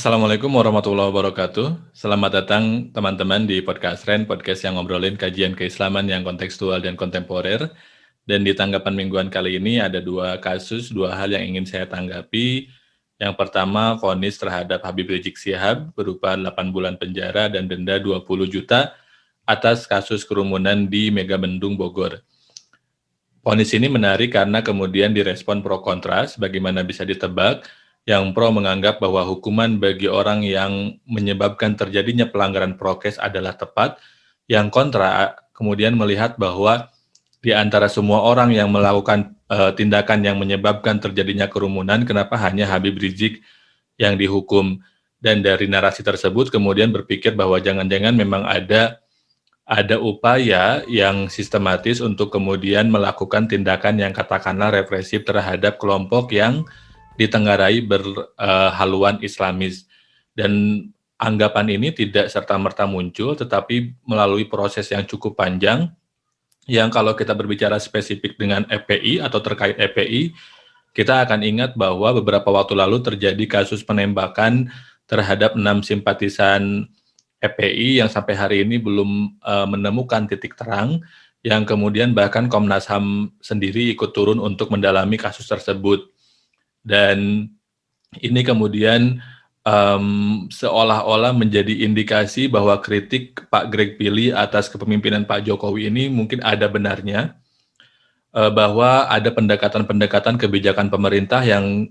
Assalamualaikum warahmatullahi wabarakatuh. Selamat datang teman-teman di podcast Ren, podcast yang ngobrolin kajian keislaman yang kontekstual dan kontemporer. Dan di tanggapan mingguan kali ini ada dua kasus, dua hal yang ingin saya tanggapi. Yang pertama, vonis terhadap Habib Rizik Syihab berupa 8 bulan penjara dan denda 20 juta atas kasus kerumunan di Megamendung Bogor. Vonis ini menarik karena kemudian direspon pro kontra, sebagaimana bisa ditebak. Yang pro menganggap bahwa hukuman bagi orang yang menyebabkan terjadinya pelanggaran prokes adalah tepat. Yang kontra kemudian melihat bahwa di antara semua orang yang melakukan tindakan yang menyebabkan terjadinya kerumunan, kenapa hanya Habib Rizik yang dihukum? Dan dari narasi tersebut kemudian berpikir bahwa jangan-jangan memang ada upaya yang sistematis untuk kemudian melakukan tindakan yang katakanlah represif terhadap kelompok yang ditenggarai berhaluan Islamis. Dan anggapan ini tidak serta-merta muncul, tetapi melalui proses yang cukup panjang, yang kalau kita berbicara spesifik dengan FPI atau terkait FPI, kita akan ingat bahwa beberapa waktu lalu terjadi kasus penembakan terhadap 6 simpatisan FPI yang sampai hari ini belum menemukan titik terang, yang kemudian bahkan Komnas HAM sendiri ikut turun untuk mendalami kasus tersebut. Dan ini kemudian seolah-olah menjadi indikasi bahwa kritik Pak Greg Pili atas kepemimpinan Pak Jokowi ini mungkin ada benarnya, bahwa ada pendekatan-pendekatan kebijakan pemerintah yang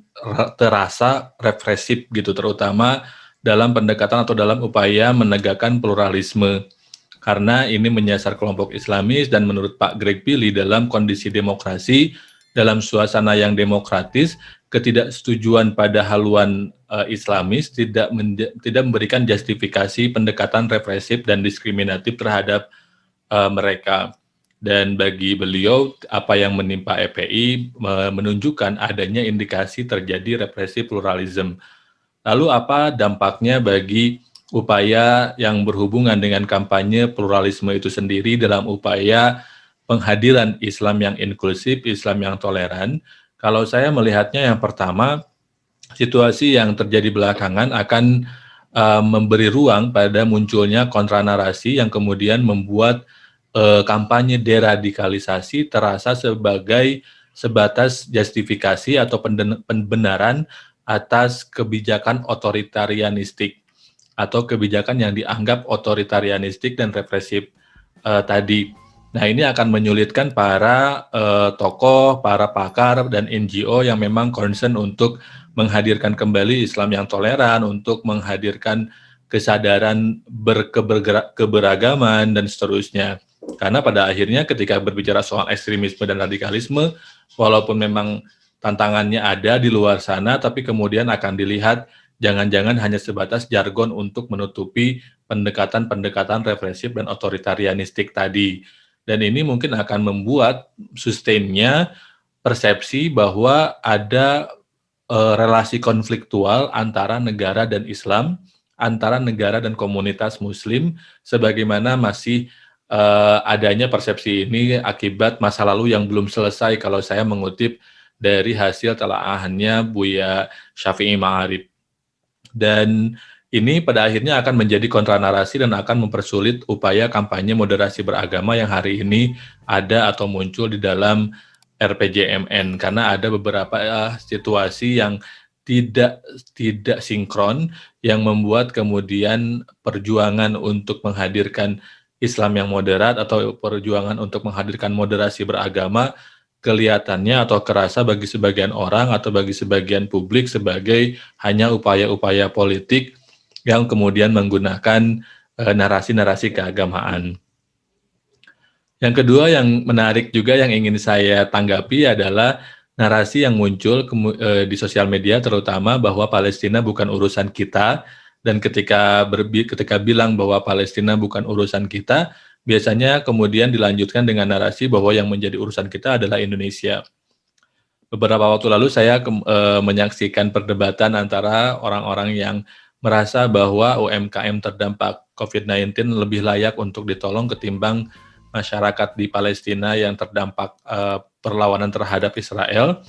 terasa represif gitu, terutama dalam pendekatan atau dalam upaya menegakkan pluralisme. Karena ini menyasar kelompok Islamis dan menurut Pak Greg Pili dalam kondisi demokrasi, dalam suasana yang demokratis, ketidaksetujuan pada haluan Islamis tidak memberikan justifikasi pendekatan represif dan diskriminatif terhadap mereka. Dan bagi beliau, apa yang menimpa FPI menunjukkan adanya indikasi terjadi represi pluralisme. Lalu apa dampaknya bagi upaya yang berhubungan dengan kampanye pluralisme itu sendiri dalam upaya penghadiran Islam yang inklusif, Islam yang toleran? Kalau saya melihatnya yang pertama, situasi yang terjadi belakangan akan memberi ruang pada munculnya kontranarasi yang kemudian membuat kampanye deradikalisasi terasa sebagai sebatas justifikasi atau pembenaran atas kebijakan otoritarianistik atau kebijakan yang dianggap otoritarianistik dan represif tadi. Nah, ini akan menyulitkan para tokoh, para pakar, dan NGO yang memang concern untuk menghadirkan kembali Islam yang toleran, untuk menghadirkan kesadaran keberagaman, dan seterusnya. Karena pada akhirnya ketika berbicara soal ekstremisme dan radikalisme, walaupun memang tantangannya ada di luar sana, tapi kemudian akan dilihat jangan-jangan hanya sebatas jargon untuk menutupi pendekatan-pendekatan represif dan otoritarianistik tadi. Dan ini mungkin akan membuat sustainnya persepsi bahwa ada relasi konfliktual antara negara dan Islam, antara negara dan komunitas Muslim, sebagaimana masih adanya persepsi ini akibat masa lalu yang belum selesai kalau saya mengutip dari hasil telaahannya Buya Syafi'i Ma'arif. Dan ini pada akhirnya akan menjadi kontranarasi dan akan mempersulit upaya kampanye moderasi beragama yang hari ini ada atau muncul di dalam RPJMN, karena ada beberapa situasi yang tidak sinkron yang membuat kemudian perjuangan untuk menghadirkan Islam yang moderat atau perjuangan untuk menghadirkan moderasi beragama kelihatannya atau kerasa bagi sebagian orang atau bagi sebagian publik sebagai hanya upaya-upaya politik yang kemudian menggunakan narasi-narasi keagamaan. Yang kedua yang menarik juga yang ingin saya tanggapi adalah narasi yang muncul di sosial media, terutama bahwa Palestina bukan urusan kita, dan ketika bilang bahwa Palestina bukan urusan kita, biasanya kemudian dilanjutkan dengan narasi bahwa yang menjadi urusan kita adalah Indonesia. Beberapa waktu lalu saya menyaksikan perdebatan antara orang-orang yang merasa bahwa UMKM terdampak COVID-19 lebih layak untuk ditolong ketimbang masyarakat di Palestina yang terdampak perlawanan terhadap Israel.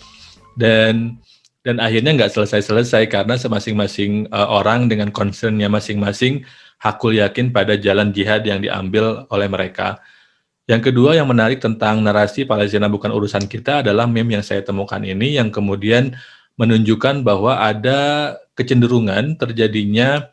Dan dan akhirnya nggak selesai-selesai karena masing-masing orang dengan concern-nya masing-masing hakul yakin pada jalan jihad yang diambil oleh mereka. Yang kedua yang menarik tentang narasi Palestina bukan urusan kita adalah meme yang saya temukan ini yang kemudian menunjukkan bahwa ada kecenderungan terjadinya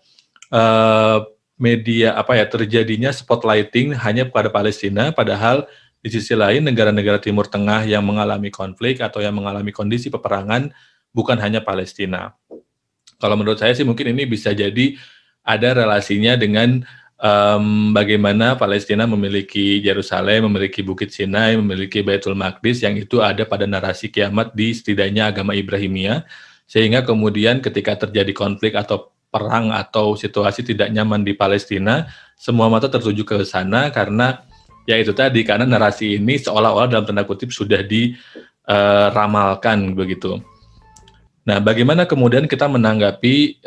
terjadinya spotlighting hanya pada Palestina, padahal di sisi lain negara-negara Timur Tengah yang mengalami konflik atau yang mengalami kondisi peperangan bukan hanya Palestina. Kalau menurut saya sih mungkin ini bisa jadi ada relasinya dengan bagaimana Palestina memiliki Yerusalem, memiliki Bukit Sinai, memiliki Baitul Maqdis yang itu ada pada narasi kiamat di setidaknya agama Ibrahimiyah, sehingga kemudian ketika terjadi konflik atau perang atau situasi tidak nyaman di Palestina, semua mata tertuju ke sana karena ya itu tadi, karena narasi ini seolah-olah dalam tanda kutip sudah diramalkan begitu. Nah, bagaimana kemudian kita menanggapi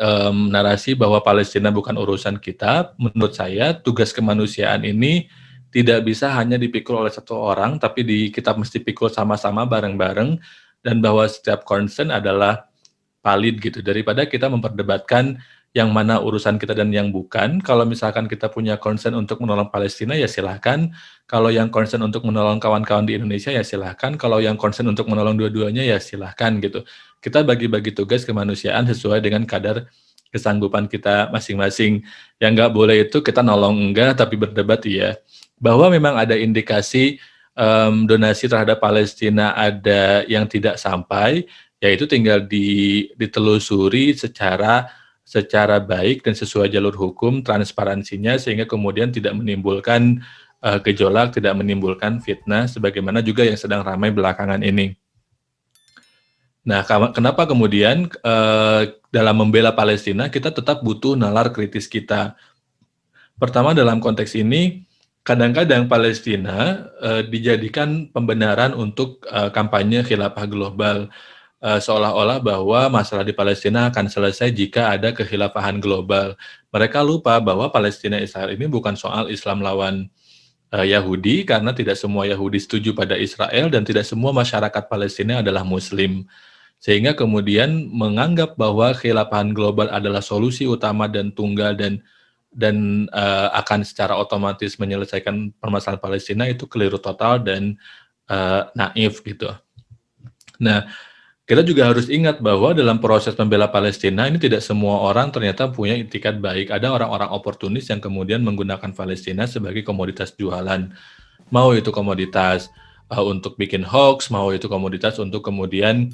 narasi bahwa Palestina bukan urusan kita? Menurut saya, tugas kemanusiaan ini tidak bisa hanya dipikul oleh satu orang, tapi kita mesti pikul sama-sama bareng-bareng, dan bahwa setiap concern adalah valid gitu. Daripada kita memperdebatkan yang mana urusan kita dan yang bukan. Kalau misalkan kita punya concern untuk menolong Palestina, ya silahkan. Kalau yang concern untuk menolong kawan-kawan di Indonesia, ya silahkan. Kalau yang concern untuk menolong dua-duanya, ya silahkan gitu. Kita bagi-bagi tugas kemanusiaan sesuai dengan kadar kesanggupan kita masing-masing. Yang nggak boleh itu kita nolong enggak, tapi berdebat iya. Bahwa memang ada indikasi donasi terhadap Palestina ada yang tidak sampai, yaitu tinggal ditelusuri secara baik dan sesuai jalur hukum, transparansinya, sehingga kemudian tidak menimbulkan gejolak, tidak menimbulkan fitnah, sebagaimana juga yang sedang ramai belakangan ini. Nah, kenapa kemudian dalam membela Palestina kita tetap butuh nalar kritis kita? Pertama, dalam konteks ini, kadang-kadang Palestina dijadikan pembenaran untuk kampanye khilafah global, seolah-olah bahwa masalah di Palestina akan selesai jika ada kekhilafahan global. Mereka lupa bahwa Palestina Israel ini bukan soal Islam lawan Yahudi, karena tidak semua Yahudi setuju pada Israel dan tidak semua masyarakat Palestina adalah Muslim. Sehingga kemudian menganggap bahwa khilafahan global adalah solusi utama dan tunggal dan akan secara otomatis menyelesaikan permasalahan Palestina itu keliru total dan naif gitu. Nah, kita juga harus ingat bahwa dalam proses membela Palestina ini tidak semua orang ternyata punya itikat baik. Ada orang-orang oportunis yang kemudian menggunakan Palestina sebagai komoditas jualan. Mau itu komoditas untuk bikin hoax, mau itu komoditas untuk kemudian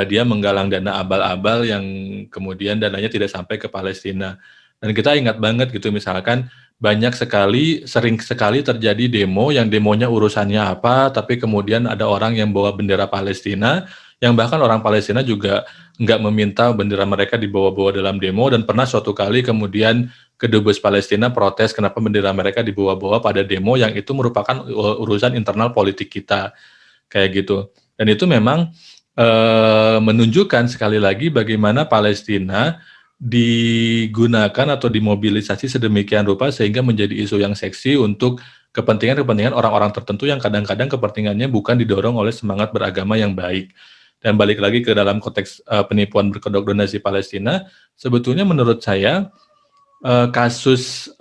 dia menggalang dana abal-abal yang kemudian dananya tidak sampai ke Palestina. Dan kita ingat banget gitu, misalkan sering sekali terjadi demo yang demonya urusannya apa, tapi kemudian ada orang yang bawa bendera Palestina, yang bahkan orang Palestina juga nggak meminta bendera mereka dibawa-bawa dalam demo, dan pernah suatu kali kemudian kedubes Palestina protes kenapa bendera mereka dibawa-bawa pada demo yang itu merupakan urusan internal politik kita, kayak gitu. Dan itu memang menunjukkan sekali lagi bagaimana Palestina digunakan atau dimobilisasi sedemikian rupa sehingga menjadi isu yang seksi untuk kepentingan-kepentingan orang-orang tertentu yang kadang-kadang kepentingannya bukan didorong oleh semangat beragama yang baik. Dan balik lagi ke dalam konteks penipuan berkedok donasi Palestina, sebetulnya menurut saya kasus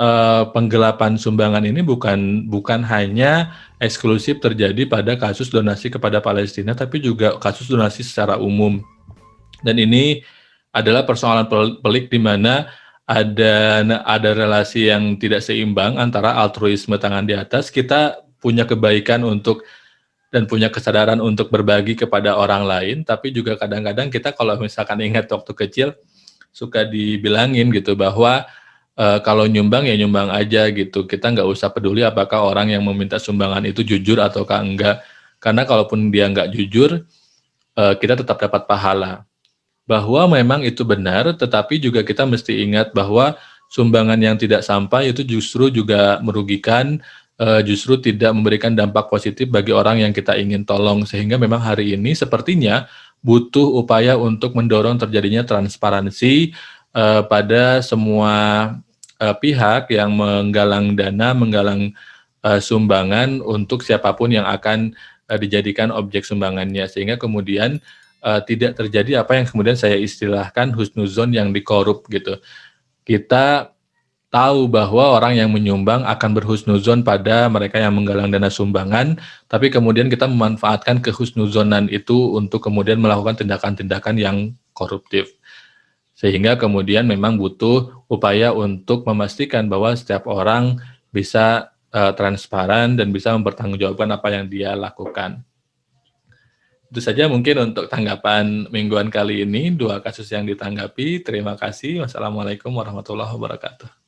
penggelapan sumbangan ini bukan hanya eksklusif terjadi pada kasus donasi kepada Palestina, tapi juga kasus donasi secara umum. Dan ini adalah persoalan pelik di mana ada relasi yang tidak seimbang antara altruisme tangan di atas, kita punya kebaikan dan punya kesadaran untuk berbagi kepada orang lain, tapi juga kadang-kadang kita kalau misalkan ingat waktu kecil suka dibilangin gitu bahwa kalau nyumbang ya nyumbang aja gitu. Kita nggak usah peduli apakah orang yang meminta sumbangan itu jujur ataukah enggak. Karena kalaupun dia nggak jujur, kita tetap dapat pahala. Bahwa memang itu benar, tetapi juga kita mesti ingat bahwa sumbangan yang tidak sampai itu justru juga merugikan, justru tidak memberikan dampak positif bagi orang yang kita ingin tolong. Sehingga memang hari ini sepertinya butuh upaya untuk mendorong terjadinya transparansi pada semua pihak yang menggalang dana, menggalang sumbangan untuk siapapun yang akan dijadikan objek sumbangannya, sehingga kemudian tidak terjadi apa yang kemudian saya istilahkan husnuzon yang dikorup gitu. Kita tahu bahwa orang yang menyumbang akan berhusnuzon pada mereka yang menggalang dana sumbangan, tapi kemudian kita memanfaatkan kehusnuzonan itu untuk kemudian melakukan tindakan-tindakan yang koruptif. Sehingga kemudian memang butuh upaya untuk memastikan bahwa setiap orang bisa transparan dan bisa mempertanggungjawabkan apa yang dia lakukan. Itu saja mungkin untuk tanggapan mingguan kali ini, 2 kasus yang ditanggapi. Terima kasih. Wassalamualaikum warahmatullahi wabarakatuh.